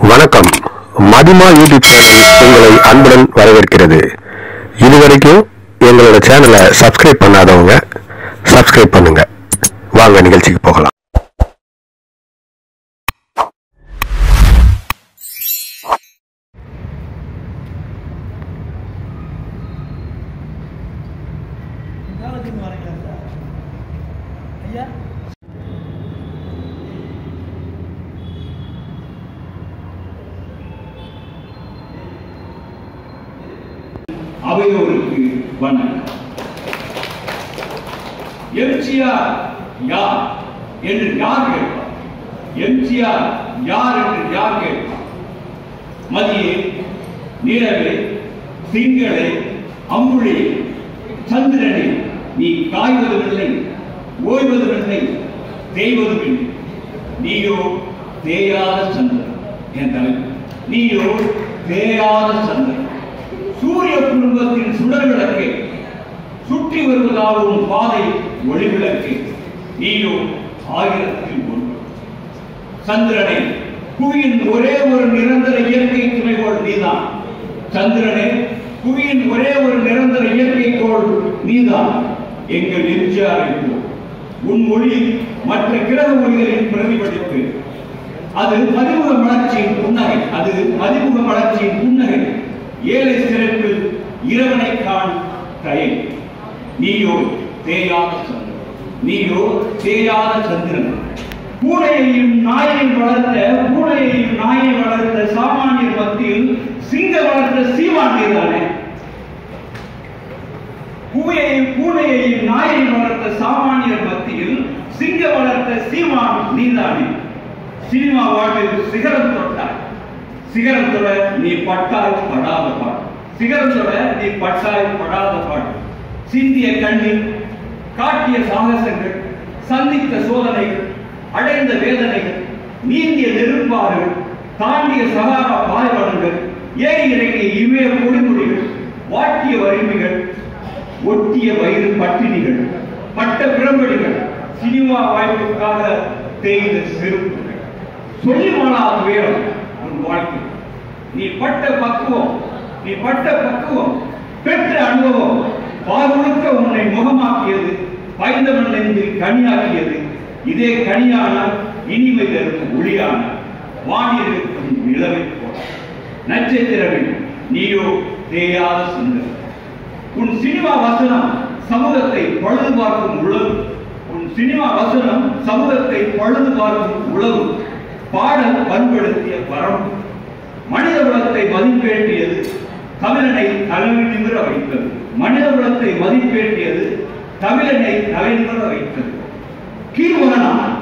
வணக்கம். மதிமா YouTube channel உங்களை அன்புடன் வரவேற்கிறது. இதுவரைக்கும் எங்களோட சேனலை சப்ஸ்கிரைப் பண்ணாதவங்க சப்ஸ்கிரைப் பண்ணுங்க. வாங்க நிகழ்ச்சிக்கு போகலாம். அவையோருக்கு வணக்கம். எம்ஜிஆர் யார் என்று யார் கேட்பார்? எம்ஜிஆர் யார் என்று யார் கேட்பார்? மதியே, நிலவே, திங்களே, அம்புலி, சந்திரனே, நீ காய்வதுமில்லை, ஓய்வதுமில்லை, தேய்வதுமில்லை. நீயோ தேயாத சந்திரன். என் தலைவர், நீயோ தேயாத சந்திரன். சூரிய குடும்பத்தின் சுடர் விளக்கே, சுற்றி வருவதாகவும் பாதை ஒளி விளக்கே, நீயோ ஆயிரத்தில் ஒன்று. சந்திரனே, புவியின் ஒரே ஒரு நிரந்தர இயற்கை துணைக்கோள் நீதான். சந்திரனே, புவியின் ஒரே ஒரு நிரந்தர இயற்கை கோள் நீதான். எங்கள் எம்ஜிஆரை போல் உன் மொழி மற்ற கிரக மொழிகளின் பிரதிபலிப்பு. அது மதிமுக வளர்ச்சியின் புன்னகை. அது மதிமுக வளர்ச்சியின் புன்னகை. ஏழை சிறப்பில் இரவனை காண் தயை. நீயோ தேயாத சந்திரன். நீயோ தேயாத சந்திரன். பூனையையும் நாயையும் வளர்த்த சாமானியர் மத்தியில் சிங்க வளர்த்த சீமானியர் தானே. பூனையையும் நாயையும் வளர்த்த சாமானியர் மத்தியில் சிங்க வளர்த்த சீமான் நீதானே. சினிமா வாழ்வில் சிகரம் தொட்டாய். சிகரம் தொட நீ பட்டாய் படாத பாடு. சிகரம் தொட நீ பட்டாய் படாத பாடு. சிந்திய கண்ணீர், காட்டிய சாகசங்கள், சந்தித்த சோதனைகள், அடைந்த வேதனைகள், நீந்திய நெருப்பாறுகள், தாண்டிய சகாரா பாலைவனங்கள், ஏறி இறங்கிய இமய பொடிமுடிகள், வாட்டிய வறுமைகள், ஒட்டிய வயிறு பட்டினிகள், பட்ட பிரம்படிகள், சினிமா வாய்ப்புக்காக தேய்ந்த செருப்புகள், சொல்லி மாளாத வேரம் வாழ்க்கை. நீ பட்ட பக்குவம் பெற்ற அனுபவம் பாதுகாக்க உன்னை முகமாக்கியது, பைந்தவன் நெஞ்சில் கனியாக்கியது. இதே கனியானால் இனிமை தரும் ஒளியான வானிருக்கும் நிலவை போல நட்சத்திரமே, நீயோ தேயாத சுந்தரம். உன் சினிமா வசனம் சமூகத்தை பழுது பார்க்கும் உழவு. உன் சினிமா வசனம் சமூகத்தை பழுது பார்க்கும் உழவு. பாடல் பண்படுத்திய வரம்பு. மனித குலத்தை மதிப்பேற்றியது, தமிழனை தலைநிமிர வைத்தது. மனித குலத்தை மதிப்பேற்றியது, தமிழனை தலைநிமிர வைத்தது. கீழ்மகனான்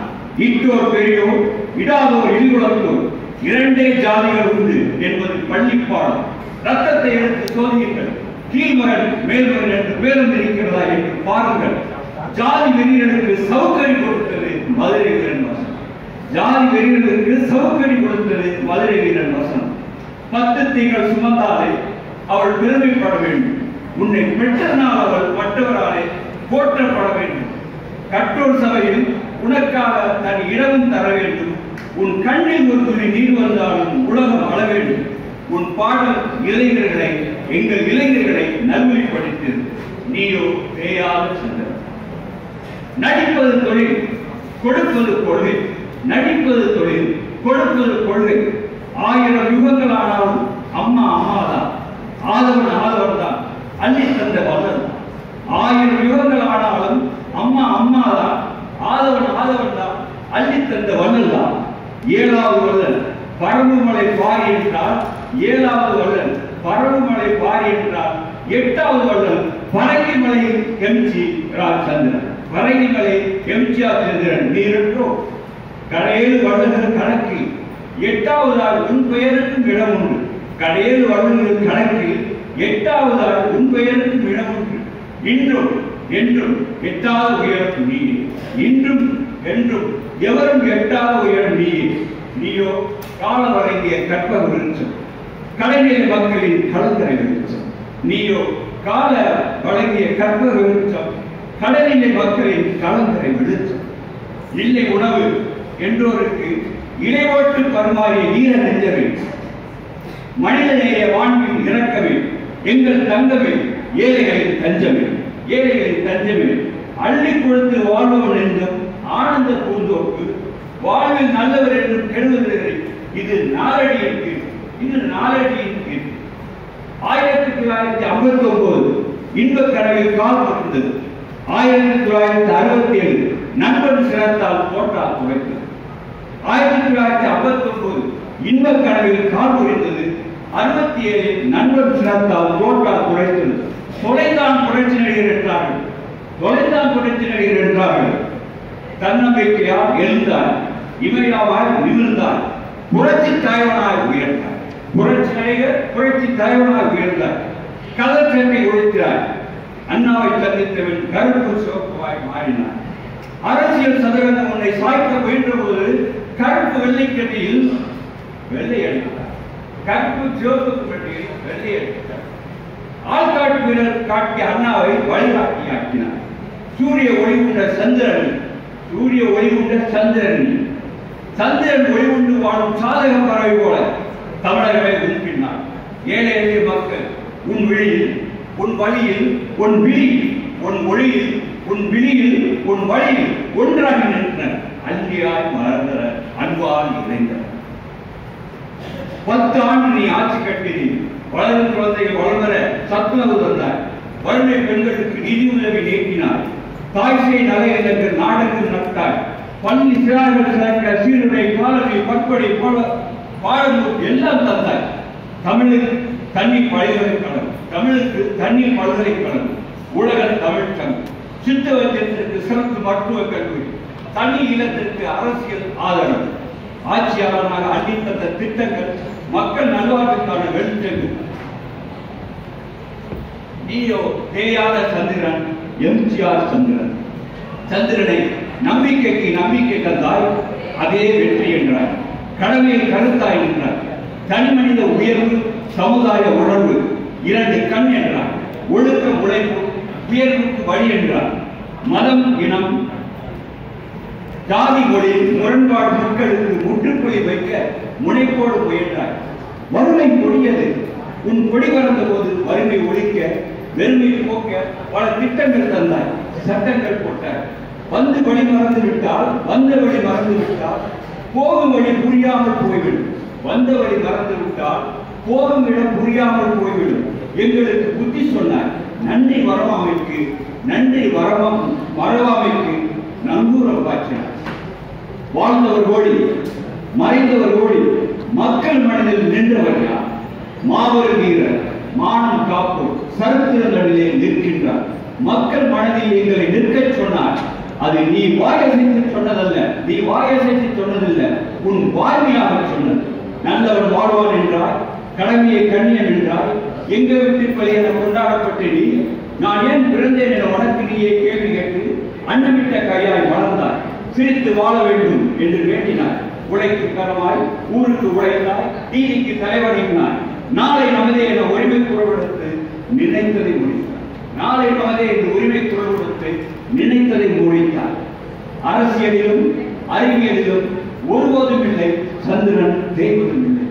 இட்டோர் பெரியோர், இடாதோர் இழிகுலத்தோர், இரண்டே ஜாதிகள் உண்டு என்பது பள்ளிப்பாடம். ரத்தத்தை எடுத்து சோதியுங்கள். கீழ்மகன் மேல்மகன் என்று பேருந்து இருக்கிறதா என்று பாருங்கள். ஜாதி வெறியர்களுக்கு சவுக்கரி கொடுத்தது மதுரை வீரன் வசனம். ஜாதி வெறியர்களுக்கு சவுக்கரி கொடுத்தது மதுரை வீரன் வசனம். 10 திங்கள் சுமந்தாலே அவள் பெருமைப்பட வேண்டும். உன்னை பெற்றனால் அவள் மற்றவராலே போற்றப்பட வேண்டும். கற்றோர் சபையில் உனக்காக தன் இடமும் தர வேண்டும். உன் கண்ணில் ஒரு துளி நீர் வந்தாலும் உலகம் அள வேண்டும். உன் பாடல் இளைஞர்களை, எங்கள் இளைஞர்களை நல்வழிப்படுத்தது. நீயோ தேயாத சந்திரன். நடிப்பது தொழில், கொடுப்பது கொள்கை. நடிப்பது தொழில், கொடுப்பது கொள்கை. 1000 யுகங்கள் ஆனாலும் அம்மா அம்மாதான், ஆதவன் தான், அள்ளி தந்த வல்லல். 1000 யுகங்கள் ஆனாலும் அம்மா அம்மாதான், ஆதவன் தான், அள்ளி தந்த வல்லல் தான். 7வது வல்லல் பரவுமலை பாரி என்றால், 7வது வல்லல் பரவுமலை பாரி என்றால், 8வது வல்லல் பரங்கிமலையில் எம்ஜிஆர் சந்திரன். பரங்கிமலை எம்ஜிஆர் சந்திரன் நீரற்றோ. கடையேழு வல்லுநர் கணக்கில் 8வது ஆள் உன் பெயருக்கும் இடம் உண்டு. கடையேழு வல்லுநர் கணக்கில் 8வது ஆள் உன் பெயருக்கும் இடம் உண்டு. இன்றும் என்றும் எட்டாத உயரம் நீயே. இன்றும் என்றும் எவரும் எட்டாத உயரம் நீயே. நீயோ கால வழங்கிய கற்பக விருட்சம், கலைஞர் மக்களின் கலங்கரை விருட்சம். நீயோ கால வழங்கிய கற்பக விருட்சம், கலைஞர் மக்களின் கலங்கரை விருட்சம். இல்லை உணவு என்றோருக்கு இடைவோட்டு பருமாறிய ஈர நெஞ்சமே, மனிதநேய வாழ்வின் இறக்கமே, எங்கள் தங்கமே, ஏழைகளின் தஞ்சமே, ஏழைகளின் தஞ்சமே, அள்ளி கொடுத்து வாழ்பவன் என்றும் ஆனந்த பூந்தோப்பு, வாழ்வில் நல்லவர் என்றும் கெடுவதில்லை. இது நாளடியின் கீழ், இது நாளடியின் கீழ். 1959 இன்பக் கனவில் கால் பகிர்ந்தது. 1967 நண்பன் சிரத்தால் தோட்டால் துவைத்தது. 1959 இன்பக் கனவில் கால் புரிந்தது. 67 நண்பன் சிரத்தால் தோட்டால் துவைத்தது. தொலைதான் புரட்சி நடிகர் என்றார்கள், தொலைதான் புரட்சி நடிகர் என்றார்கள். தன்னம்பிக்கையால் எழுந்தார், இமையாவாய் நிமிர்ந்தார், புரட்சி தலைவனாய் உயர்ந்தார். புரட்சி நடிகர் புரட்சி தலைவனாய் உயர்ந்தார். கலர் சட்டை ஒழித்தார். அண்ணாவை சந்தித்தவன் கருப்பு சிவப்பாய் மாறினார். அரசியல் சதவீதம் ஒன்றை சாய்க்க முயன்ற போது கருப்பு வெள்ளைக்கட்டியில் வெள்ளை அடித்தார். கருப்பு சிவப்பு கட்டியில் வெள்ளை அடித்தார். ஆள்காட்டு வீரர் காட்டிய அண்ணாவை வழிகாட்டியாக்கினார். சூரிய ஒளி உண்ட சந்திரன், சூரிய ஒளி உண்ட சந்திரன், சந்திரன் ஒளி உண்டு வாழும் சாதக பறவை போல தமிழர்களை உண்பினார். ஏழை எளிய மக்கள் உன் விழியில், உன் வழியில், உன் விழியில், உன் ஒளியில், உன் விழியில், உன் வழியில் ஒன்றாக நின்றனர். அன்பியாய் மலர்ந்தனர், அன்பால் இணைந்தனர். 10 ஆண்டு நீ ஆட்சி கட்டினீர். வளரும் குழந்தைகள் வளர்வர சத்துணவு தந்தார். வறுமை பெண்களுக்கு நிதி உதவி நீக்கினார். தாய்சை நகையிற்கு நாடகம் நட்டார். பள்ளி சிறார்கள் சிறக்க சீருடை, காலனி, பற்படை, பாடநூல் எல்லாம் தந்தார். தமிழுக்கு தண்ணீர் பல்கலைக்கழகம், தமிழுக்கு தண்ணீர் பல்கலைக்கழகம், உலக தமிழ் சங்கம், சித்தவத்திற்கு சிறப்பு மருத்துவக் கல்லூரி, தனி இல்லத்திற்கு அரசியல் ஆதரவு, ஆட்சியாளராக அளித்த திட்டங்கள், மக்கள் நல்வாழ்வுக்கான வெளிச்சங்கள். நீயோ தேயாத சந்திரன், எம்ஜிஆர் சந்திரன். சந்திரனை நம்பிக்கைக்கு நம்பிக்கை தந்தாய், அதே வெற்றி என்றார். கடமையில் கருத்தாய் என்றார். தனி மனித உயர்வு, சமுதாய உணர்வு, 2 கண் என்றார். ஒழுக்கம், உழைப்பு, உயர்வுக்கு வழி என்றார். மதம், இனம், ஜாதி, மொழி முரண்பாடு மக்களுக்கு முற்றுப்புள்ளி வைக்க முனைப்போடு முயன்றார். வறுமை கொடியது. உன் கொடி பறந்த போது வறுமை ஒழிக்க, வெறுமை போக்க பல திட்டங்கள் தந்தார், சட்டங்கள் போட்டார். வந்து வழி மறந்து விட்டால், வந்த வழி மறந்து விட்டால் போகும் வழி புரியாமல் போய்விடும். வந்த வழி மறந்து விட்டால் போகும் இடம் புரியாமல் போய்விடும். எங்களுக்கு புத்தி சொன்னார். நன்றி வரவாமைக்கு, நன்றி வரவாமைக்கு நங்கூரம் பாய்ச்சினார். வாழ்ந்தவர் ஓடி, மறைந்தவர் ஓடி, மக்கள் மனதில் நின்றவர் யார்? மாபெரும் வீரர், மானம் காப்போர், சரித்திரங்களிலே நிற்கின்றார். மக்கள் மனதில் எங்களை நிற்கச் சொன்னார். அது நீ வாயசைத்து சொன்னதல்ல, நீ வாயசைத்து சொன்னதில்ல, உன் வாய்மையாக சொன்னது. நல்லவன் வாழ்வான் என்றார், கடமையை கண்ணியம் என்றார். எங்க வீட்டில் என கொண்டாடப்பட்ட நீ, நான் ஏன் பிறந்தேன் என உனக்கு நீயே கேள்வி கேட்டு அன்னமிட்ட கையாய் வளர்ந்தார். சிரித்து வாழ வேண்டும் என்று வேண்டினார். உழைக்கு கரமாய் ஊருக்கு உழைத்தாய், நீதிக்கு தலைவணினார். நாளை நமதே என உரிமை குரல் கொடுத்து நினைத்ததை முடித்தார். நாளை நமதே என்று உரிமை குரல் கொடுத்து நினைத்ததை முடித்தார். அரசியலிலும் அறிவியலிலும் ஒருபோதும் இல்லை சந்திரன், தேய்வதும் இல்லை.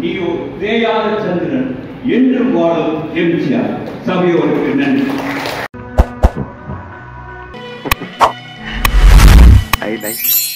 நீயோ தேயாத சந்திரன், என்றும் வாழும் எம்ஜிஆர். சபையோருக்கு நன்றி. I like